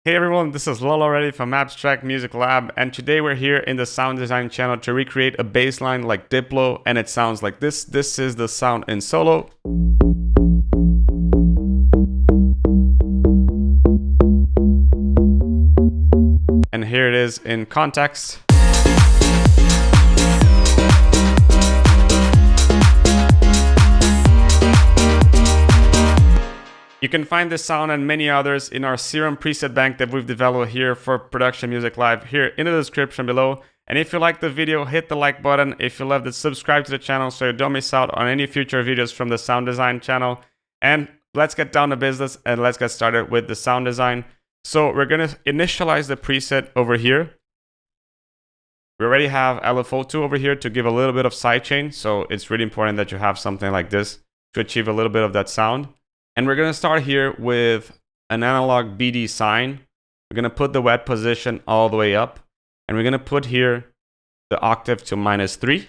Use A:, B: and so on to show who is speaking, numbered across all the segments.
A: Hey everyone, this is Lol already from Abstract Music Lab, and today we're here in the sound design channel to recreate a bass line like Diplo, and it sounds like this. This is the sound in solo. And here it is in Kontakt. You can find this sound and many others in our Serum preset bank that we've developed here for Production Music Live here in the description below. And if you like the video, hit the like button. If you loved it, subscribe to the channel so you don't miss out on any future videos from the sound design channel. And let's get down to business and let's get started with the sound design. So we're going to initialize the preset over here. We already have LFO2 over here to give a little bit of sidechain. So it's really important that you have something like this to achieve a little bit of that sound. And we're going to start here with an analog BD sign. We're going to put the wet position all the way up. And we're going to put here the octave to -3.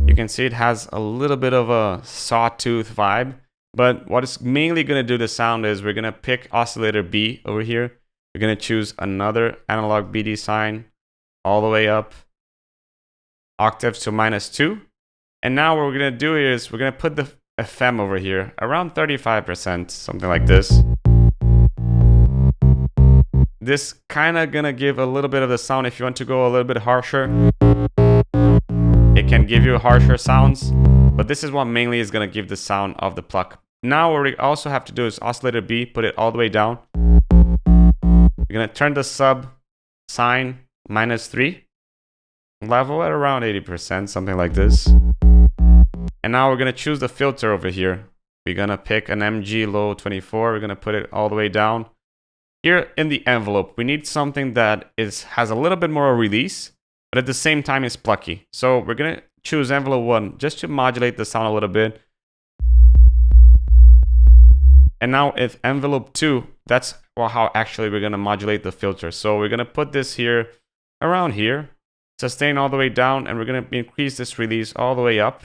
A: You can see it has a little bit of a sawtooth vibe. But what it's mainly going to do the sound is we're going to pick oscillator B over here. We're going to choose another analog BD sign all the way up. Octaves to -2. And now what we're going to do here is we're going to put the FM over here around 35%, something like this. This kind of going to give a little bit of the sound. If you want to go a little bit harsher, it can give you harsher sounds. But this is what mainly is going to give the sound of the pluck. Now what we also have to do is oscillator B, put it all the way down. We're going to turn the sub sign -3. Level at around 80%, something like this. And now we're going to choose the filter over here. We're going to pick an MG low 24. We're going to put it all the way down. Here in the envelope, we need something that has a little bit more release, but at the same time is plucky. So we're going to choose envelope 1 just to modulate the sound a little bit. And now if envelope 2, that's how actually we're going to modulate the filter. So we're going to put this here around here, sustain all the way down, and we're going to increase this release all the way up.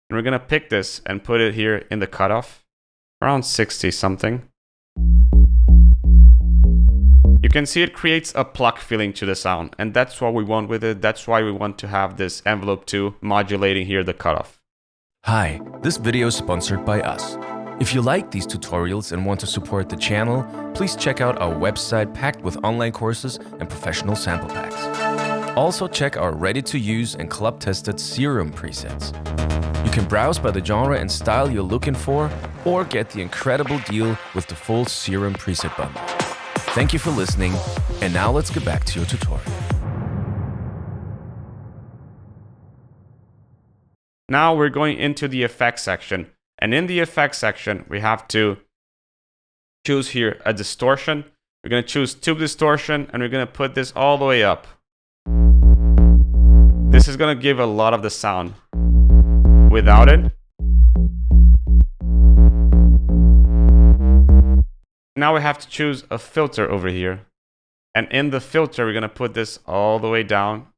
A: And we're going to pick this and put it here in the cutoff, around 60 something. You can see it creates a pluck feeling to the sound, and that's what we want with it. That's why we want to have this envelope 2 modulating here the cutoff.
B: Hi, this video is sponsored by us. If you like these tutorials and want to support the channel, please check out our website packed with online courses and professional sample packs. Also check our ready-to-use and club-tested Serum presets. You can browse by the genre and style you're looking for, or get the incredible deal with the full Serum preset bundle. Thank you for listening, and now let's get back to your tutorial.
A: Now we're going into the effects section. And in the effects section, we have to choose here a distortion. We're going to choose tube distortion, and we're going to put this all the way up. This is going to give a lot of the sound. Without it, now we have to choose a filter over here. And in the filter, we're going to put this all the way down.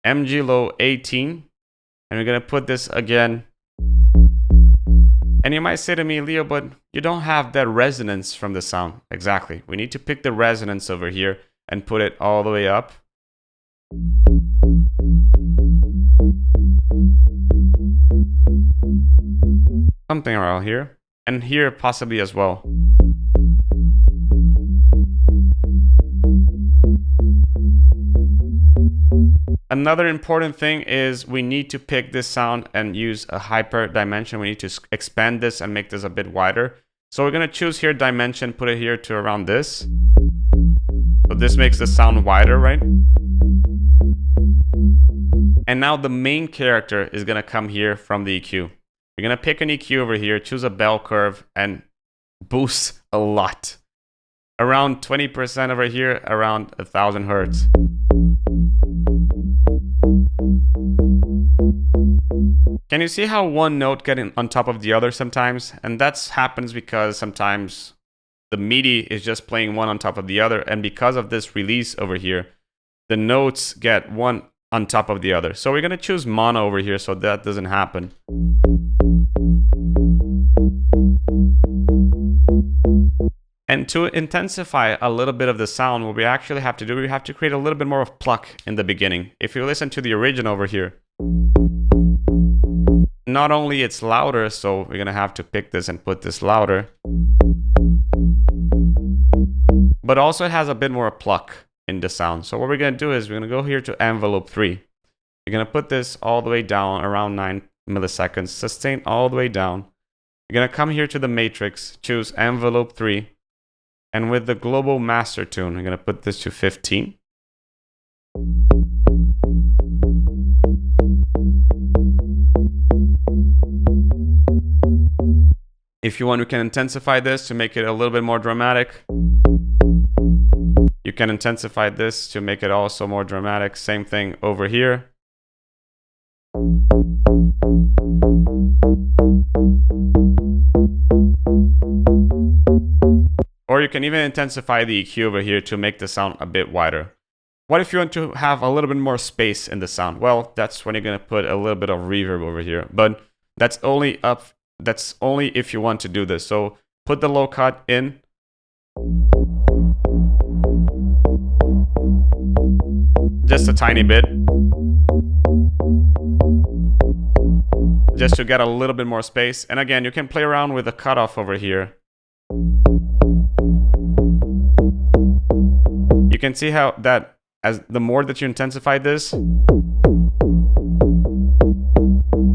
A: MG low 18. And we're going to put this again. And you might say to me, Leo, but you don't have that resonance from the sound. Exactly. We need to pick the resonance over here and put it all the way up. Something around here. And here possibly as well. Another important thing is we need to pick this sound and use a hyper dimension. We need to expand this and make this a bit wider. So we're going to choose here dimension, put it here to around this. So this makes the sound wider, right? And now the main character is going to come here from the EQ. We're going to pick an EQ over here, choose a bell curve, and boost a lot. Around 20% over here, around 1000 hertz. Can you see how one note getting on top of the other sometimes? And that happens because sometimes the MIDI is just playing one on top of the other. And because of this release over here, the notes get one on top of the other. So we're going to choose mono over here so that doesn't happen. to intensify a little bit of the sound, what we actually have to do, we have to create a little bit more of pluck in the beginning. If you listen to the original over here, not only it's louder, so we're gonna have to pick this and put this louder, but also it has a bit more pluck in the sound. So what we're gonna do is we're gonna go here to envelope 3. You're gonna put this all the way down around 9 milliseconds, sustain all the way down. You're gonna come here to the matrix, choose envelope 3, and with the global master tune, I'm gonna put this to 15. If you want, we can intensify this to make it a little bit more dramatic. You can intensify this to make it also more dramatic. Same thing over here. Or you can even intensify the EQ over here to make the sound a bit wider. What if you want to have a little bit more space in the sound? Well, that's when you're gonna put a little bit of reverb over here. But that's only if you want to do this. So put the low cut in. Just a tiny bit. Just to get a little bit more space. And again, you can play around with the cutoff over here. You can see how that, as the more that you intensify this,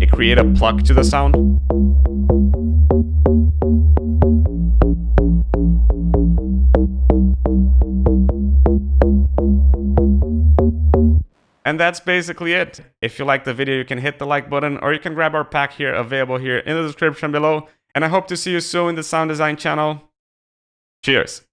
A: it creates a pluck to the sound. And that's basically it. If you like the video, you can hit the like button, or you can grab our pack here, available here in the description below. And I hope to see you soon in the sound design channel. Cheers.